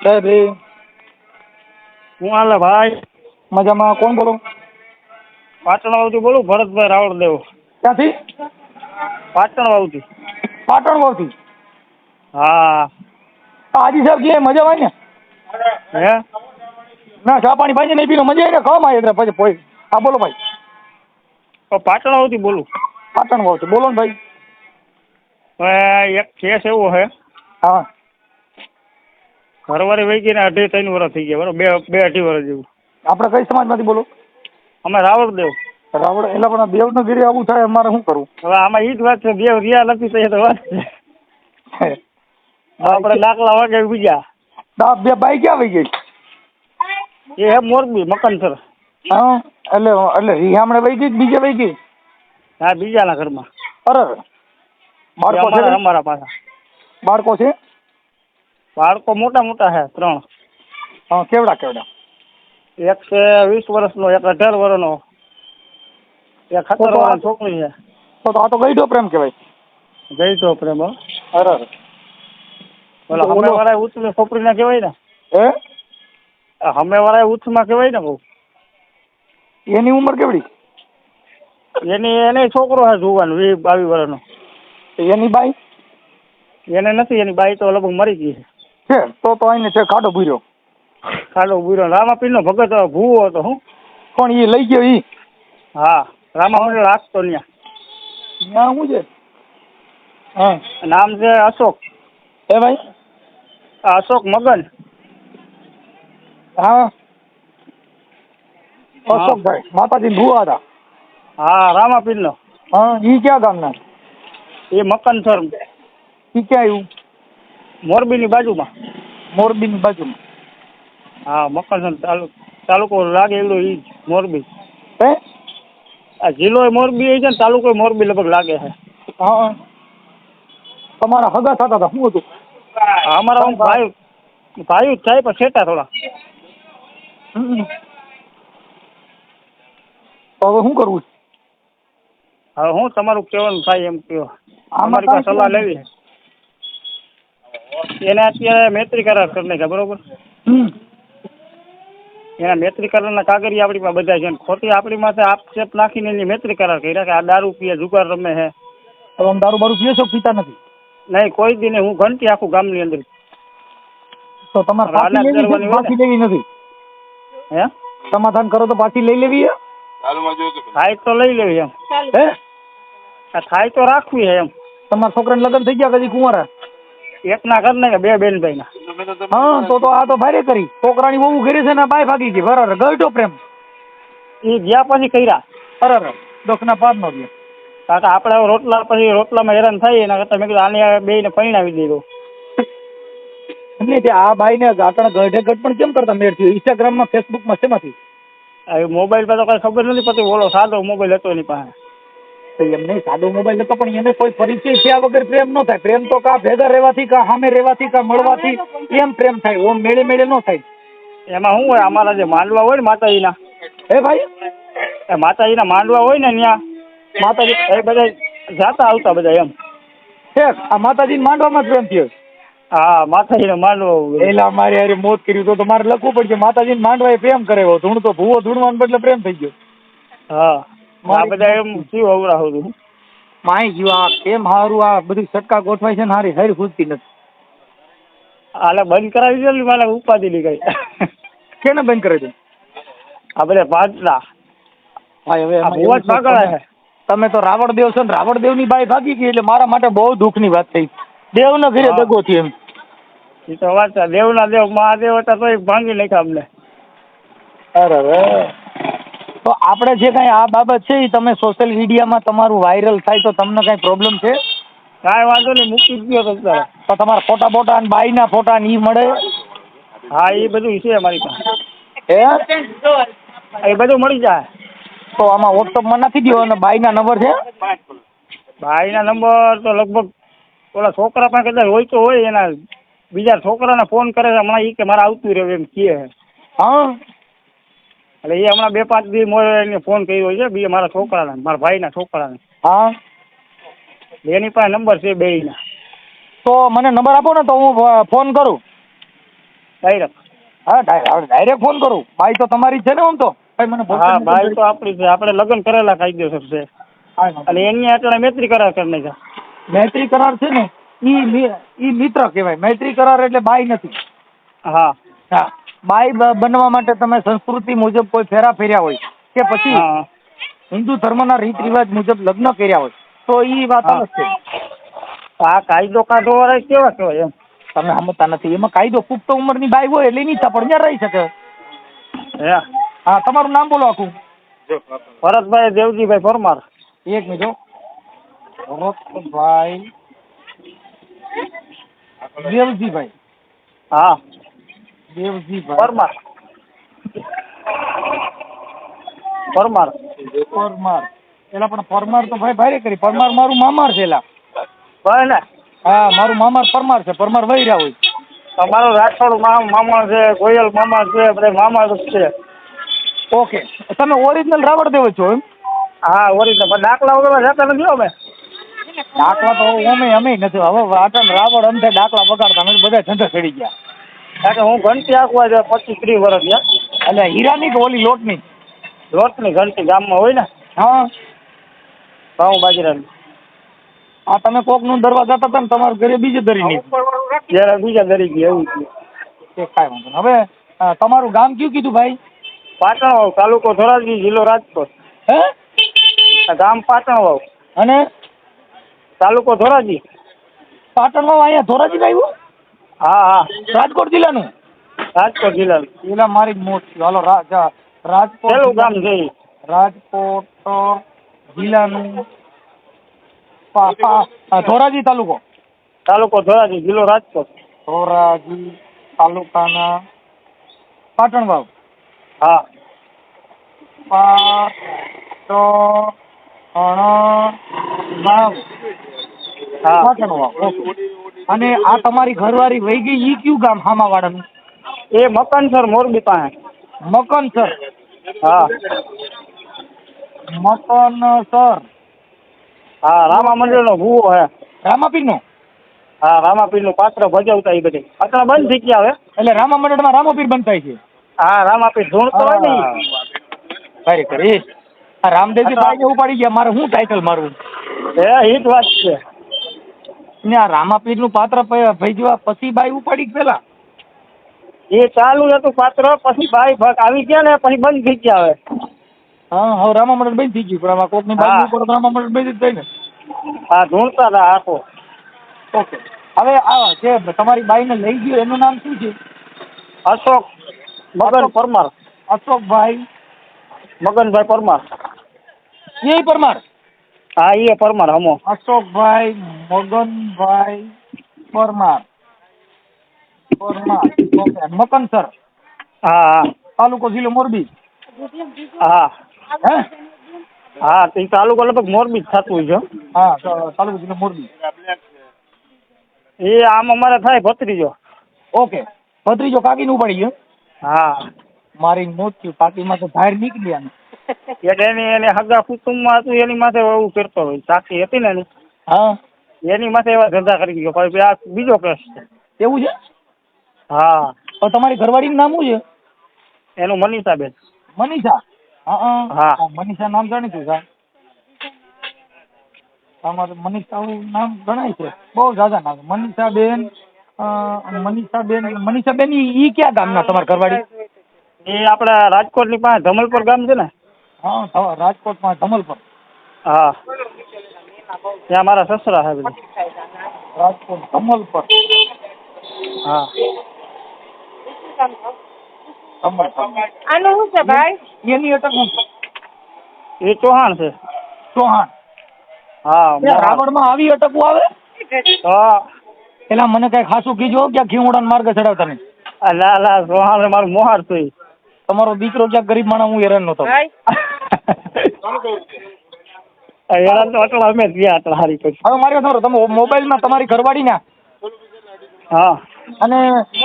બે હું હાલે ભાઈ? મજામાં. કોણ બોલો? પાટણ વાવથી બોલું, ભરતભાઈ રાવળદેવ. ક્યાંથી? પાટણ વાવથી. પાટણ વાવથી. હા. હાજી સાહેબ કે મજામાં ને? હે? ના ચા પાણી ભાઈ નહીં પીનો મજા આવી ને ખાવામાં એટલે પછી પોઈ. હા બોલો ભાઈ. પાટણ વાવથી બોલું. પાટણ વાવથી બોલો ને ભાઈ. એક કેસ એવો છે, હા. ઘરવાળી વહી ગઈ ને 2.5-3 વર્ષ થઈ ગયા, બરોબર? 2-2.5 વર્ષ જેવું. આપણે કઈ સમાજમાંથી બોલો? અમે રાવળદેવ. રાવળ એટલે પણ દેવનો ગીરી આવું થાય અમારે શું કરવું? હવે આમાં ઈ જ વાત છે, દેવ રિયા નથી તો એ તો વાત છે. આપણે દાખલા વાગે બીજા. બે બાઈ ક્યાં વહી ગઈ? એ હે મોરબી, મકનસર. હા એટલે રીહામણે વહી ગઈ બીજે વહી ગઈ? હા, બીજાના ઘરમાં. અરે બાળકો છે? અમારા પાછા બાળકો છે? બાળકો મોટા મોટા છે, 3. હા. કેવડા કેવડા? એક છે 20 વર્ષનો, એક 18 વર્ષનો, એક 17 વર્ષની છોકરી છે. તો આ તો ગઈઢો પ્રેમ કહેવાય. ગઈ પ્રેમ. અરે બોલો, હમે વાળા ઉચ્ચમાં છોકરી ના કહેવાય ને? હે? હમે વાળા ઉચ્ચમાં કહેવાય ને બહુ. એની ઉંમર કેવડી? એને છોકરો છે જોવાનું, 20-22 વર્ષનો. એની બાઈ? એને નથી, એની બાઈ તો લગભગ મરી ગઈ છે. તો આઈને છે ખાડો ભૂર્યો. ખાડો બુરો રામાપીરનો ભગત ભૂવો હતો. હું કોણ એ લઈ ગયો ઈ? હા, રામાપીર રાખતો ત્યાં. ત્યાં શું છે? હા. નામ છે અશોક. હે ભાઈ? અશોક મગન. હા. અશોકભાઈ માતાજી ભૂવા હતા. હા, રામાપીરનો. હા. ઈ ક્યાં ગામના? એ મકનસર. ઈ ક્યાં આવ્યું? મોરબીની બાજુમાં. મોરબીની બાજુમાં? હા, મકનસર તાલુકો લાગે એવડો ઈ મોરબી. હે? આ જિલ્લો મોરબી છે ને તાલુકો મોરબી લગભગ લાગે છે. હા. તમારા હગા થતા હતા, શું હતું? અમારા ભાઈ જ થાય પણ છેટા થોડા. તો હવે શું કરવું? હવે હું તમારું કહેવાનું થાય એમ કહો. આમાં અમારી પાસે સલાહ લેવી. એને અત્યારે મૈત્રી કરાર કરી નાખ્યા, બરોબર? એના મૈત્રી કરારના કાગળિયા આપણી પાસે બધા છે. ખોટી આપણી માથે આક્ષેપ નાખીને એની મૈત્રી કરાર કર્યા કે આ દારૂ પીએ, જુગાર રમે છે. તો આમ દારૂ બારૂ પીએ છો? પીતા નથી? નહીં, કોઈ દી નહીં. હું ઘંટી આખું ગામની અંદર. તો તમારે પાછી લેવી નથી? હે? સમાધાન કરો તો પાછી લઈ લેવી? થાય તો લઈ લેવી એમ. હે? થાય તો રાખવી એમ. તમારા છોકરાને લગ્ન થઈ ગયા કદી કુંવારા? એકના ઘર ને 2 બેનભાઈ ના. હા. તો આ તો ભારે કરી. છોકરાની બહુ ઘરે છે ને બાય ભાગી ગઈ. બરાબર. ગઈઢો પ્રેમ. એ ગયા પછી કર્યા. અરે દોખના પાર નો ગયા. કારણ કે આપણે રોટલામાં હેરાન થાય એના કરતા મેં કીધું આને 2 ને પરણાવી દીધો. એટલે આ બાઈ ને ગાટણ ગઢે ગઢ પણ કેમ કરતા મેળ થયો? ઇન્સ્ટાગ્રામમાં, ફેસબુકમાં શેમાંથી? મોબાઈલ પર તો કઈ ખબર નથી પડતી. બોલો, સાદો મોબાઈલ હતો એની પાસે. એમ નહીં, સાદો મોબાઈલ હતો પણ એને કોઈ પરિચય થયા વગર પ્રેમ ન થાય. પ્રેમ તો કા ભેગા રહેવાથી, કા સામે રહેવાથી, કા મળવાથી એમ પ્રેમ થાય. ઓમ મેળે મેળે ન થાય. એમાં શું હોય, અમારા જે માંડવા હોય ને માતાજીના, હે ભાઈ? એ માતાજીના માંડવા હોય ને ત્યાં માતાજી એ બધા જાતા આવતા બધા એમ. આ માતાજી માંડવામાં પ્રેમ થયો? હા, માતાજીને માંડવો. એલા મારી હારે મોત કર્યું તો મારે લખવું પડશે. માતાજીને માંડવા એ પ્રેમ કરે. ધૂણતો ભૂવો ધૂણવાનો બદલે પ્રેમ થઈ ગયો. હા, આ બધા એમ જીવ અવરાવું. માય જીવ આ કેમ હારું આ બધી સટકા ગોઠવાય છે ને હારી હારી ખૂજતી નથી. હાલે બંધ કરાવી દે ને, મને ઉપાધિ ની ગઈ. કેને બંધ કરાવી દે? આ બધા પાટલા ભાઈ હવે બહુ જ પાગળ છે. તમે તો રાવણદેવ છો ને, રાવણદેવ ની બાઈ ભાગી ગઈ એટલે મારા માટે બહુ દુઃખ ની વાત થઈ. દેવ ના ઘરે દગો થયો એમ. એ તો વાત છે. દેવ ના દેવ મહાદેવ હતા તો ભાંગી નાખ્યા અમને. અરે તો આપણે જે કઈ આ બાબત છે એ તમે સોશિયલ મીડિયામાં તમારું વાયરલ થાય તો તમને કઈ પ્રોબ્લેમ છે? કાંઈ વાંધો નહીં, મૂકી જ ગયો તો. તો તમારા ફોટા બોટા અને બાઈના ફોટા ને ઈ મળે? હા, એ બધું છે અમારી પાસે. હે? એ બધું મળી જાય. તો આમાં વોટ્સઅપમાં નાખી દો. અને બાઈના નંબર છે? ભાઈના નંબર તો લગભગ ઓલા છોકરા પાસે કદાચ હોય તો હોય. એના બીજા છોકરાને ફોન કરે છે હમણાં, એ કે મારે આવતું રહ્યું એમ કહે. હા. એટલે એ હમણાં 2-5 દી એને ફોન કર્યો છે બીજા મારા છોકરાને, મારા ભાઈના છોકરાને. હા. એની પાસે નંબર છે બેયના. તો મને નંબર આપો ને તો હું ફોન કરું. ડાયરેક્ટ. હા ડાયરેક્ટ ફોન કરું. બાઈ તો તમારી જ છે ને આમ તો ભાઈ મને ભૂલતા હા નથી. ભાઈ તો આપણી છે, આપણે લગ્ન કરેલા કાયદેસર છે. હા, હા. અને એની એટલે મૈત્રી કરાર કરી નાખ્યા. મૈત્રી કરાર છે ને ઈ મિત્ર કહેવાય. મૈત્રી કરાર એટલે બાઈ નથી. હા હા, બાઈ બનવા માટે તમે સંસ્કૃતિ મુજબ કોઈ ફેરા ફેર્યા હોય કે પછી હા હિન્દુ ધર્મના રીત રિવાજ મુજબ લગ્ન કર્યા હોય તો ઈ વાત હા. અલગ છે. આ કાયદો કાઢો વાળા કેવા કહેવાય એમ. તમે સમજતા નથી. એમાં કાયદો પુખ્ત ઉંમરની બાઈ હોય એટલે એની પણ ત્યાં રહી શકે. હે હા, તમારું નામ બોલો આખું. ભરતભાઈ દેવજીભાઈ પરમાર. એક મિનિટ હો. ભરતભાઈ દેવજીભાઈ. હા દેવજીભાઈ પરમાર. પરમાર. પરમાર. એલા પણ પરમાર તો ભાઈ ભારે કરી. પરમાર મારું મામાર છે એલા. ભાઈ ને હા, મારું મામાર પરમાર છે. પરમાર વહી રહ્યા હોય. તમારો રાઠોડ મામા છે, ગોયલ મામા છે, બધા મામા જ છે. ઓકે, તમે ઓરિજિનલ રાવણ દેવ છો એમ? હા ઓરિજિનલ. પણ દાખલા વગર જતા નથી અમે. દાખલા તો અમે નથી. હવે વાટણ રાવણ અંતે દાખલા વગાડતા નથી. બધા ધંધા ચડી ગયા. કારણ કે હું ઘંટી આંકવા છે 25-30 વર્ષ થયા. એટલે હીરાની કે ઓલી લોટની? લોટની ઘંટી ગામમાં હોય ને હા. ઘઉં બાજરાની. આ તમે કોકનું દરવા જતા હતા ને તમારા ઘરે બીજે દરી નહીં. જયારે બીજા દરી ગયા એવું થયું. એ કાંઈ વાંધો નહીં. હવે તમારું ગામ કયું કીધું ભાઈ? પાટણવાવ, તાલુકો ધોરાજી, જિલ્લો રાજકોટ. હે? ગામ પાટણવાવ, અને તાલુકો ધોરાજી. પાટણમાં અહીંયા ધોરાજી આવ્યું? હા હા રાજકોટ જિલ્લાનું? રાજકોટ જિલ્લાનું. પેલા મારી મોત છે. હાલો રાજકોટ પેલું ગામ છે ઈ. રાજકોટ જિલ્લાનું ધોરાજી તાલુકો? તાલુકો ધોરાજી, જિલ્લો રાજકોટ. ધોરાજી તાલુકાના પાટણવાવ. હા હા પાટણવાવ. ઓકે. અને આ તમારી ઘરવાળી વહી ગઈ ઈ કયું ગામ હામાવાડાનું? એ મકાનસર, મોરબી પાસે. મકનસર. હા મકનસર. હા રામા મંદિરનો ભૂવો હે. રામાપીરનો? હા રામાપીરનું પાત્ર ભજવતા એ બધે. અત્યારે બંધ થઈ ગયા હવે. એટલે રામા મંડળમાં રામાપીર બનતા છે? હા રામાપીર ધૂણતો હોય ને ઈ. ખરેખર એ આ રામદેવજી બાઈને ઉપાડી ગયા. મારે શું ટાઇટલ મારવું? એ ઈ જ વાત છે. ને આ રામાપીરનું પાત્ર ભજવા પછી બાઈ ઉપાડી પેલા? એ ચાલુ હતું પાત્ર, પછી બાઈ ભાગ આવી ગયા ને પછી બંધ થઈ ગયા હવે. હા, હવે રામા મંડળ બંધ થઈ ગયું. પણ આમાં કોકની બાઈ ઉપર રામા મંડળ બંધ જ થાય ને. હા ધૂણતા હતા આખો. ઓકે. હવે આ જે તમારી બાઈને લઈ ગયો એનું નામ શું છે? અશોક મગન પરમાર. અશોકભાઈ મગનભાઈ પરમાર. એ પરમાર? હા એ પરમાર હમો. અશોકભાઈ મગનભાઈ પરમાર. પરમાર. ઓકે. મકનસર. હા હા તાલુકો જિલ્લો મોરબી. હા હે? હા તો એ તાલુકો લગભગ મોરબી જ થતું હોય છે. હા, તાલુકો જિલ્લો મોરબી. એ આમ અમારે થાય ભત્રીજો. ઓકે. ભત્રીજો કાકીને ઉપાડી ગયો? હા મારી મોત થયું. કાકીમાં તો બહાર નીકળી ગયા. એટલે એને હગા કુટુંબમાં હતું એની માથે એવું કરતો હોય. સાક્ષી હતી ને એની. હા, એની માથે એવા ધંધા કરી ગયો. પછી આ બીજો કેસ છે. એવું છે? હા તો તમારી ઘરવાળીનું નામ શું છે? એનું મનીષાબેન. મનીષા? હા. મનીષા નામ જાણીતું છે. તમારું મનીષા નામ ગણાય છે. બહુ ઝાઝા નામ. મનીષાબેન. મનીષાબેન ઈ ક્યાં ગામના તમારા ઘરવાળી? એ આપડા રાજકોટની પાસે ધમલપુર ગામ છે ને. હા, રાજકોટમાં ધમલપુર. હા ત્યાં મારા સસરા છે બધા. રાજકોટ ધમલપુર. હા આનું શું છે ભાઈ? એની અટક શું છે? એ ચૌહાણ છે. ચૌહાણ. હા રાવણમાં આવી અટકવું આવે? હા પેલા મને કઈ ખાસું કીજો ક્યાં ખીમોડાના માર્ગે ચડાવતા નહીં. ના ના ચૌહાણ મારું મોહાર છે. તમારો દીકરો ક્યાંક ગરીબ માણસ હું હેરાન નતો. ભાઈ હેરાન તો અટલા અમે ગયા અટલા હારી પછી. હવે મારી વાત સાંભળો. તમે મોબાઈલમાં તમારી ઘરવાળીના હા અને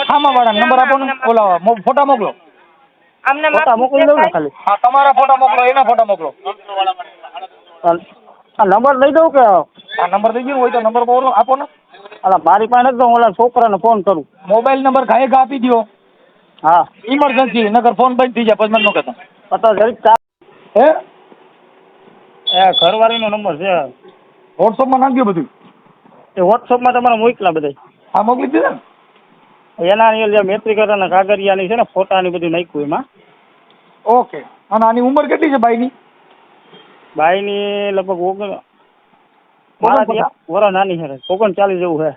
ખામાવાળા નંબર આપો ને. ઓલા ફોટા મોકલો. અમને ફોટા મોકલી દઉં ને ખાલી. હા, તમારા ફોટા મોકલો, એના ફોટા મોકલો. આ નંબર દઈ દઉં કે? આ નંબર દઈ ગયો હોય તો નંબર બોલો આપો ને. અલા મારી પાસે નથી તો ઓલા છોકરાને ફોન કરું. મોબાઈલ નંબર ઘાએ ઘા આપી દો. હા ઇમરજન્સી નકર ફોન બંધ થઈ જાય પછી મને ન કહેતા પતા જરીક ચા હે એ ઘરવાળીનો નંબર છે વોટ્સઅપમાં નાખજો બધું એ વોટ્સઅપમાં તમારે મોકલા બધા હા મોકલી દીધા ને એના અંદર જે મેટ્રિકના કાગળિયાની છે ને ફોટાની બધું નાખ્યું એમાં ઓકે અને આની ઉંમર કેટલી છે બાઈની બાઈની લગભગ મારાથી 1 વર્ષ નાની છે 39 જેવું છે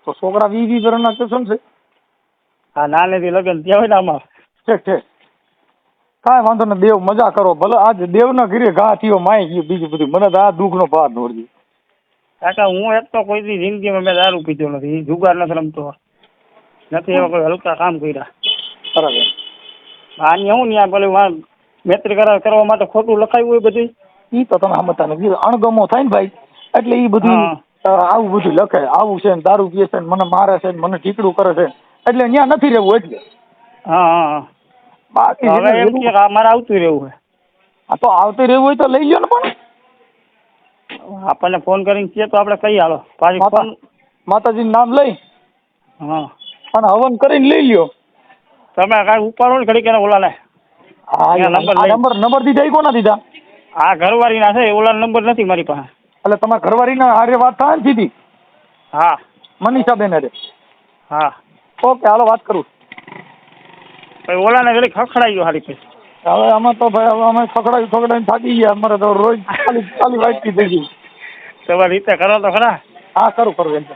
તો છોકરા 20 વર્ષના છે શું છે હા નાનેથી લગ્ન ત્યાં હોય ને આમાં ઠીક ઠીક કાંઈ વાંધો ને દેવ મજા કરો ભલે આજ દેવના ઘરે ઘા થયો માય ગયું બીજું બધું મને તો આ દુઃખનો ભાર નોડ્યો કાકા હું એક તો કોઈ દી જિંદગીમાં મેં દારૂ પીધો નથી જુગાર નથી રમતો નથી એવા કોઈ હલકા કામ કર્યા બરાબર આની હું ત્યાં ભલે મેત્રી કરવા માટે ખોટું લખાયું હોય બધું ઈ તો તમે સમજતા નથી અણગમો થાય ને ભાઈ એટલે ઈ બધું આવું બધું લખે આવું છે ને દારૂ પીએ છે ને મને મારે છે ને મને ઠીકડું કરે છે એટલે ત્યાં નથી રહેવું એટલે હા હા બાકી હવે એમ કે મારે આવતું રહેવું છે હા તો આવતું રહેવું હોય તો લઈ લ્યો ને પણ આપણને ફોન કરીને કહે તો આપણે કઈ હાલો પાછી ફોન માતાજીનું નામ લઈ હા અને હવન કરીને લઈ લ્યો તમે કાંઈ ઉપાડો ને ઘડીક એને ઓલાને હા નંબર દીધા ઈ કોના દીધા આ ઘરવાળીના છે ઓલા નંબર નથી મારી પાસે એટલે તમારા ઘરવાળીના હારે વાત થાય ને સીધી હા મનીષાબેન હારે હા ઓકે હાલો વાત કરું પછી ઓલાને ઘડીક ખખડાઈ ગયો હારી પછી હવે અમે તો ભાઈ હવે અમે ખકડાવી થાકી ગયા અમારે તો રોજ ખાલી વાટકી થઈ ગઈ તમારી રીતે કરો તો ખરા હા કરું એમ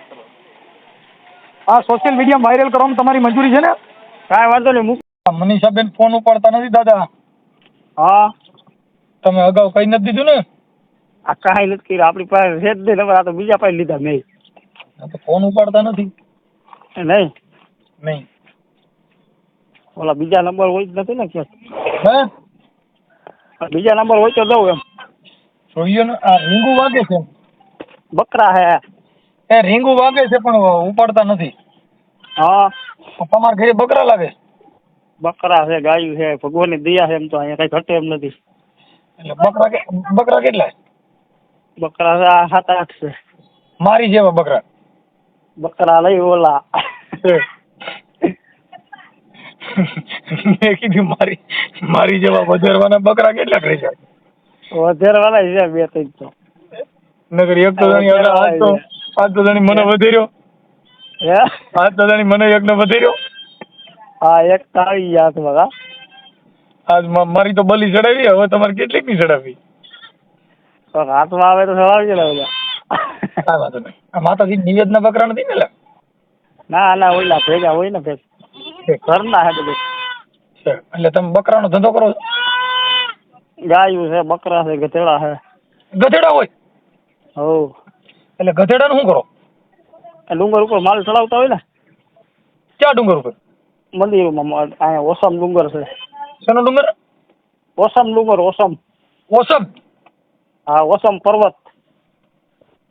હા સોશિયલ મીડિયામાં વાયરલ કરવામાં તમારી મંજૂરી છે ને કાંઈ વાંધો નહીં મૂક મનીષાબેન ફોન ઉપાડતા નથી દાદા હા તમે અગાઉ કઈ નથી દીધું ને આ કાંઈ નથી કર્યું આપણી પાસે છે જ નહીં નંબર આ તો બીજા પાસે લીધા મેં ફોન ઉપાડતા નથી નહીં ઓલા બીજા નંબર હોય જ નથી ને ક્યાં હે બીજા નંબર હોય તો દઉં એમ જોઈએ ને આ રીંગુ વાગે છે બકરા હે એ રીંગુ વાગે છે પણ ઉપાડતા નથી હા તમારા ઘરે બકરા લાગે બકરા છે ગાયું છે ભગવાનની દયા છે એમ તો અહીંયા કઈ ઘટે એમ નથી એટલે બકરા કેટલા બકરા છે આ 7-8 છે મારી જેવા બકરા બકરા લઈ ઓલા મેં કીધું મારી જેવા વધારવાના બકરા કેટલા રહી જાય વધારવાના છે 2-3 તો નગર એક તો જાણી આજ તો જાણી મને વધેર્યો હે આજ તો જાણી મને એક ને વધેર્યો હા એક તો આવી ગયા હાથમાં આજ મારી તો બલી ચડાવી હવે તમારે કેટલીક ની ચડાવી હાથમાં આવે તો ચડાવી ને બધા કાંઈ વાંધો નહીં આ માતાજી નિવેદના બકરા નથી ને ના ઓલા ભેગા હોય ને ભેગ ઘરના હે બધું એટલે તમે બકરાનો ધંધો કરો છો ગાયું છે બકરા છે ગધેડા છે ગધેડા હોય હો એટલે ગધેડાનું શું કરો ડુંગર ઉપર માલ ચડાવતા હોય ને ક્યાં ડુંગર ઉપર મંદિરમાં અહીંયા ઓસમ ડુંગર છે શેનો ડુંગર ઓસમ ડુંગર ઓસમ હા ઓસમ પર્વત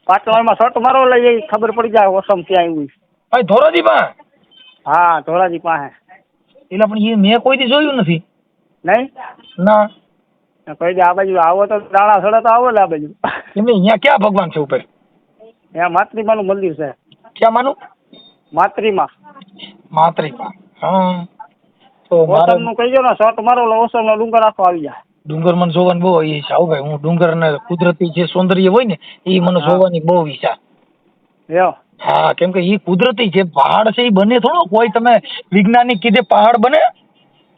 પાટણમાં શર્ટ મારો લઈ જઈ ખબર પડી જાય ઓસમ ત્યાં આવ્યું અહીં ધોરાજી પાસે હા ધોરાજી પાસે એટલે પણ એ મેં કોઈ દી જોયું નથી નહીં ના કહી દે આ બાજુ આવો તો દાણા સડે તો આવો ને આ બાજુ એમને અહીંયા ક્યાં ભગવાન છે ઉપર ત્યાં માતૃમાનું મંદિર છે ક્યાં માનું માતૃમા હા તો ઓસમ નું કહી દો ને શર્ટ મારો એટલે ઓસમ નો ડુંગર આખો આવી જાય ડુંગર મને જોવાની બહુ ઈચ્છા ભાઈ હું ડુંગર ને કુદરતી જે સૌંદર્ય હોય ને એ મને જોવાની બહુ ઈચ્છા હા કેમ કે એ કુદરતી જે પહાડ છે એ બને થોડો કોઈ તમે વૈજ્ઞાનિક કીધે પહાડ બને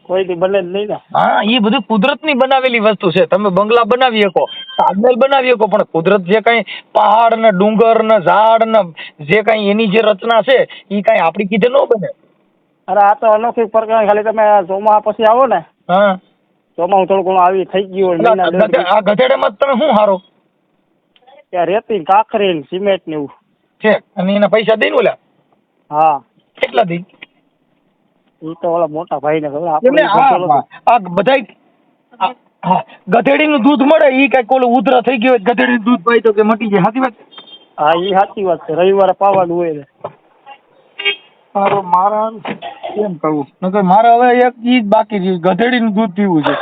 કોઈ દી બને જ નહીં ને હા એ બધું કુદરતની બનાવેલી વસ્તુ છે તમે બંગલા બનાવી શકો તાજમહેલ બનાવી શકો પણ કુદરત જે કઈ પહાડ ને ડુંગર ને ઝાડ ને જે કઈ એની જે રચના છે એ કઈ આપણી કીધે ન બને અરે આ તો અનોખી પ્રકાર ખાલી તમે ચોમા પછી આવો ને હા ચોમા થોડું ઘણું આવી થઈ ગયું હોય આ ગધેડામાં તમે શું હારો ત્યાં રેતી કાંકરી સિમેન્ટ ને એવું છે અને એના પૈસા દઈને ઓલા હા કેટલા દઈ એ તો ઓલા મોટા ભાઈ ને આ બધા ગધેડીનું દૂધ મળે ઈ કઈક ઓલું ઉધરા થઈ ગયો ગધેડીનું દૂધ પાઈ તો કે મટી જાય સાચી વાત હા એ સાચી વાત છે રવિવારે પાવાનું હોય ને મારો મારા કેમ કહું નકર મારે હવે એક ઈ જ બાકી રહ્યું ગધેડીનું દૂધ પીવું છે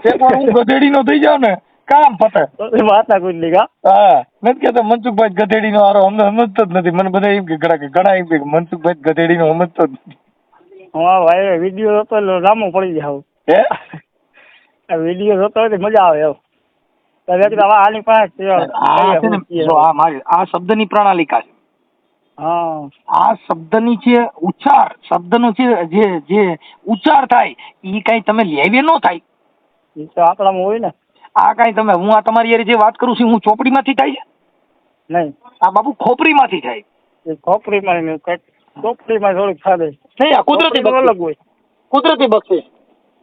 એકવાર હું ગધેડીનો થઈ જાવ ને કામ પતે વાતા કોઈ લીગા હા નથી કહેતો મનસુખભાઈ ગધેડીનો હારો અમને સમજતો જ નથી મને બધા એમ કે ઘણા એમ કે મનસુખભાઈ ગધેડીનો સમજતો જ નથી હા ભાઈ વિડીયો જોતો એટલે લાંબો પડી જાય હે આ વિડીયો જોતો હોય તો મજા આવે એમ તો હવે કીધું હવે આની પાસે આ છે ને જો આ મારી આ શબ્દની પ્રણાલિકા છે. હા આ શબ્દની જે ઉચ્ચાર શબ્દનો જે જે ઉચ્ચાર થાય એ કઈ તમે લેવી ન થાય. એ તો આપણામાં હોય ને. આ કઈ તમે હું આ તમારી યાર જે વાત કરું છું હું ચોપડીમાંથી થાય છે નહીં આ બાપુ ખોપરીમાંથી થાય. એ ખોપરીમાં નહીં ચોપડીમાં થોડીક સાદે નહીં આ કુદરતી અલગ હોય. કુદરતી બક્ષિસ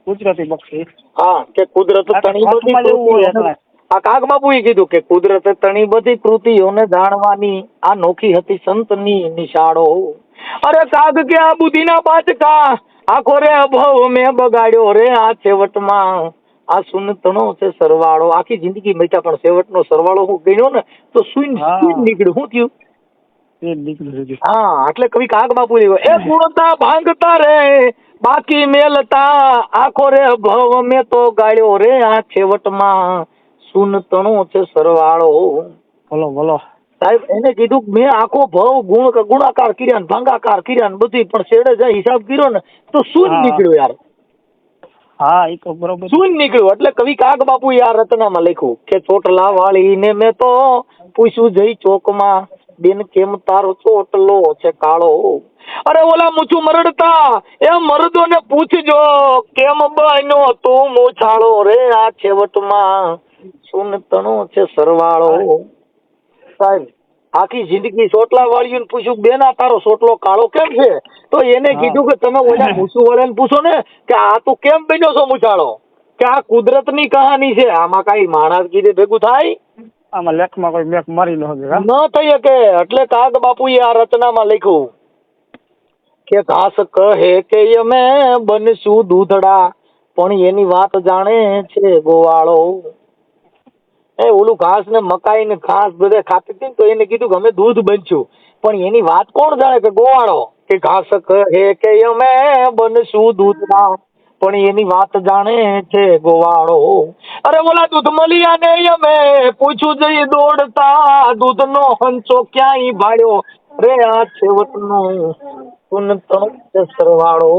ગુજરાતી બક્ષી હા કે કુદરત તણી બધી કૃતિઓને આ કાગ બાપુએ કીધું કે કુદરત તણી બધી કૃતિઓને જાણવાની આ નોખી હતી સંતની નિશાળો. અરે કાગ કે આ બુદ્ધિના બાચકા આખો રે અભાવ મેં બગાડ્યો રે આ છેવટમાં આ સુનતણો છે સરવાળો. આખી જિંદગી મેટા પણ છેવટનો સરવાળો હું ગણ્યો ને તો સુન નીકળ્યું. શું થયું? હા એટલે કવિ કાગ બાપુ એ ગુણતા ભાંગતા રે બાકી મેલતા આખો રે ભવ મેં તો ગાળ્યો રે આ છેવટમાં સુનતણો છે સરવાળો. બોલો બોલો સાહેબ એને કીધું મેં આખો ભવ ગુણાકાર કર્યા ને ભાંગાકાર કર્યા ને બધી પણ છેડે જાય હિસાબ કર્યો ને તો શું નીકળ્યું યાર. હા એ તો બરોબર શું નીકળ્યું એટલે કવિ કાગ બાપુ યાર રચનામાં લખ્યું કે ચોટલા વાળી ને મેં તો પૂછ્યું જઈ ચોકમાં બેન કેમ તારો ચોટલો છે કાળો. અરે ઓલા મૂછું મરડતા એ મરદો ને પૂછજો કેમ બન્યો તું મૂછાળો રે આ છેવટમાં સુનતણો છે સરવાળો. સાહેબ આખી જિંદગી ચોટલા વાળીને પૂછ્યું બેન આ તારો ચોટલો કાળો કેમ છે તો એને કીધું કે તમે ઓલા મૂછું વાળાને પૂછો ને કે આ તું કેમ બન્યો છો મૂછાળો કે આ કુદરતની કહાની છે આમાં કઈ માણસ કીધે ભેગું થાય. આમાં લેખમાં કોઈ મેક મારી ન થઈ શકે એટલે કાગ બાપુએ આ રચનામાં લખ્યું કે ઘાસ કહે કે અમે બનશું દૂધડા પણ એની વાત જાણે છે ગોવાળો. એ ઓલું ઘાસ ને મકાઈ ને ઘાસ બધે ખાતી હતી તો એને કીધું કે અમે દૂધ બનશું પણ એની વાત કોણ જાણે કે ગોવાળો. કે ઘાસ કહે કે અમે બનશું દૂધડા પણ એની વાત જાણે છે ગોવાળો. અરે ઓલા દૂધ મળ્યા ને અમે પૂછ્યું જઈ દોડતા દૂધનો હંચો ક્યાંય ભાડ્યો રે આ છેવટનો સરવાળો.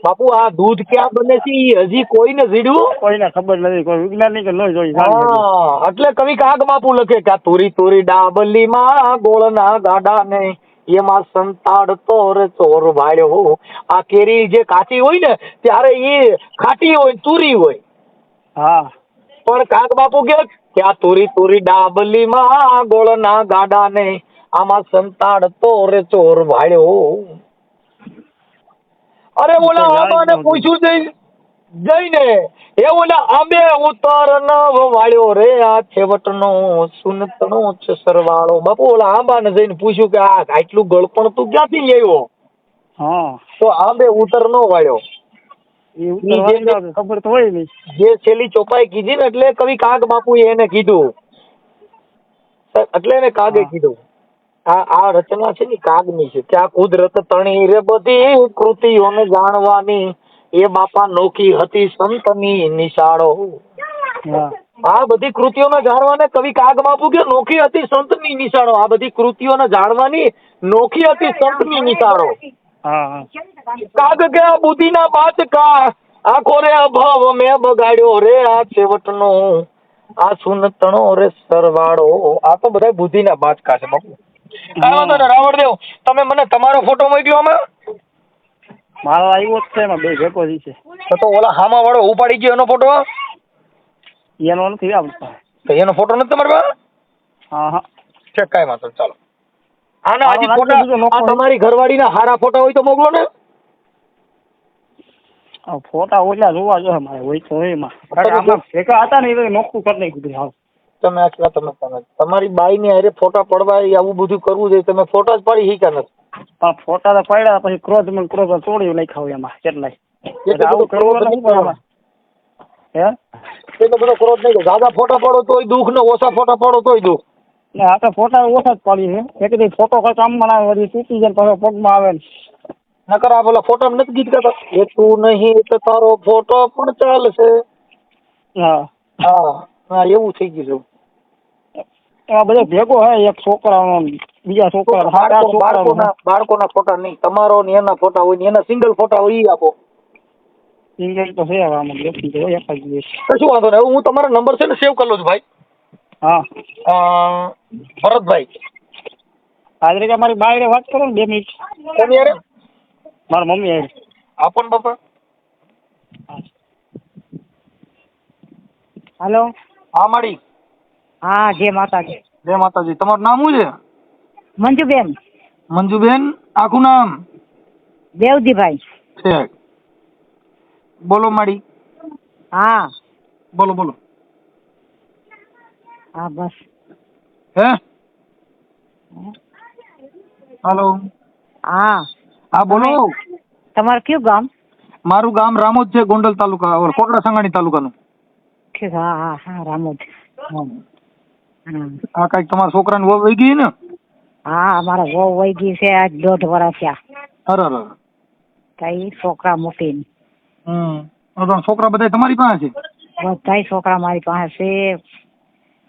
બાપુ આ દૂધ ક્યાં બને છે હજી કોઈને જીડ્યું કોઈને ખબર નથી કોઈ વિજ્ઞાની કે ન જોઈ. હા એટલે કવિ કાગ બાપુ લખે કે તુરી તુરી ડાબલીમાં ગોળના ગાડા ને એમાં સંતાડતો રે ચોર ભાડ્યો. આ કેરી જે કાચી હોય ને ત્યારે એ ખાટી હોય તુરી હોય. હા પણ કાગ બાપુ કે આ તુરી તુરી ડાબલીમાં ગોળના ગાડા ને આમાં સંતાડતો રે ચોર ભાડ્યો. અરે ઓલા આંબાને પૂછ્યું જઈને એ ઓલા આંબે ઉતર ન વાળ્યો રે આ છેવટનો સુનતણો છે સરવાળો. બાપુ ઓલા આંબાને જઈને પૂછ્યું કે આ આટલું ગળપણ તું ક્યાંથી લેવો. હા તો આંબે ઉતર ન વાળ્યો. ખબર તો હોય નહીં જે છેલ્લી ચોપાઈ કીધી ને એટલે કવિ કાગ બાપુએ એને કીધું એટલે એને કાગે કીધું આ રચના છે ને કાગની છે કે આ કુદરત તણી રે બધી કૃતિઓને જાણવાની એ બાપા નોખી હતી સંતની નિશાળો. આ બધી કૃતિઓને જાણવાને કવિ કાગ બાપુ કે નોખી હતી સંતની નિશાળો. આ બધી કૃતિઓને જાણવાની નોખી હતી સંતની નિશાળો. કાગ કે આ બુદ્ધિના બાચકા આખો રે અભાવ મેં બગાડ્યો રે આ છેવટનો આ સુનતણો રે સરવાળો. આ તો બધા બુદ્ધિના બાચકા છે બાપુ. રાવણદેવ તમે મને તમારો ફોટો મોકલ્યો આમાં મારો આવ્યો જ છે એમાં બે ભેગો છે તો ઓલા હામા વાળો ઉપાડી ગયો એનો ફોટો એનો નથી આવતો તો એનો ફોટો નથી તમારી પાસે. હા હા ઠીક કાંઈ વાંધો ચાલો આના હજી ફોટા આ તમારી ઘરવાળીના હારા ફોટા હોય તો મોકલો ને. ફોટા ઓલા જોવા જો મારે હોય તો એમાં આમાં ભેગા હતા ને એ નોખું કરી નાખ્યું. હા તમે આટલા તમે તમારી બાઈની હારે ફોટા પડવા આવું બધું કરવું જોઈએ. તમે ફોટા જ પાડી શીખ્યા નથી. હા ફોટા તો પડ્યા પછી ક્રોધ તોડી નાખ્યા હોય એમાં કેટલાય. એટલો બધો ક્રોધ નહીં. જ્યાદા ફોટા પાડો તોય દુઃખ ને ઓછા ફોટા પાડો તોય દુઃખ. આપણે ફોટા ઓછા જ પાડીએ છે એક દી ફોટો કઈ કામમાં આવે વળી તૂટી જાય પછી પગમાં આવે ને નકર આ પેલા ફોટા નથી ગીત ગાતા એ તું નહીં તો તારો ફોટો પણ ચાલશે. હા હા હા એવું થઈ ગયું. એમાં બધો ભેગો હોય એક છોકરાનો બીજા છોકરા સાત આઠ છોકરા બાળકોના ફોટા નહીં, તમારો ને એના ફોટા હોય ને એના સિંગલ ફોટા હોય ઈ આપો. સિંગલ તો છે આમાં વ્યક્તિ તો એક જ છે. કશું વાંધો નહીં. હવે હું તમારો નંબર છે ને સેવ કરી લઉં છું ભાઈ. હા ભરતભાઈ. હાજરી મારી બાયરે વાત કરો ને 2 મિનિટ. કોની યાર? મારા મમ્મી યાર. આપો ને બાપા. હલો. હા માડી. હા, જય માતાજી. જય માતાજી. તમારું નામ શું છે? મંજુબેન. મંજુબેન. આખું નામ? દેવજીભાઈ. છે. બોલો માડી. હા. બોલો બોલો. હા બસ. હે? હાલો. હા. હા બોલો. તમારું કયું ગામ? મારું ગામ રામોદ છે, ગોંડલ તાલુકા, કોટડા સંગાણી તાલુકાનું. હા હા હા, રામોદ. આ કઈક તમારા છોકરાની વહુ વહી ગઈ ને? હા, અમારા વહુ વહી ગઈ છે, આજ 1.5 વર્ષ થયા. અરે કઈ છોકરા મૂકીને. છોકરા બધા તમારી પાસે છે? બધા છોકરા મારી પાસે છે.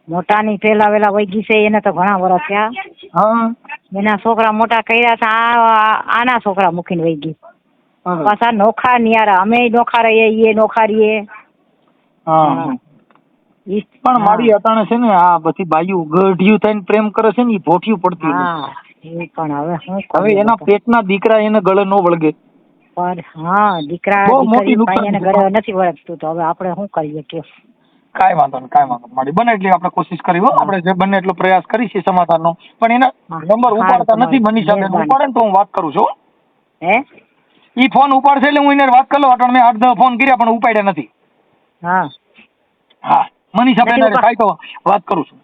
મોટાની પેલા વેલા વહી ગઈ છે, એને તો ઘણા વર્ષ થયા. હા. એના છોકરા મોટા કર્યા છે, આના છોકરા મૂકીને વહી ગઈ. પાછા નોખા નિયારા, અમે નોખા રહીએ, એ નોખા રહીએ. હા. પણ મારી અટાણે છે ને આ બધી બાયું ગઢિયું થઈને પ્રેમ કરે છે ને, એ ભોઠિયું પડતી નથી. પણ હવે એના પેટના દીકરા એને ગળે ન વળગે. પણ હા, દીકરા દીકરી એને ગળે નથી વળગતું, તો હવે આપણે શું કરીએ કે? કાંઈ વાંધો નહીં, કાંઈ વાંધો નહીં. બને એટલી આપણે કોશિશ કરી, આપણે જે બને એટલો પ્રયાસ કરીશું સમાધાનનો. પણ એના નંબર ઉપાડતા નથી બની શકે. ઉપાડે ને તો હું વાત કરું છું. હે? ઈ ફોન ઉપાડશે એટલે હું એને વાત કરી લઉં. અટાણે મેં 8-10 ફોન કર્યા પણ ઉપાડ્યા નથી. હા હા, મનીષાબેન કાંઈ તો વાત કરું છું.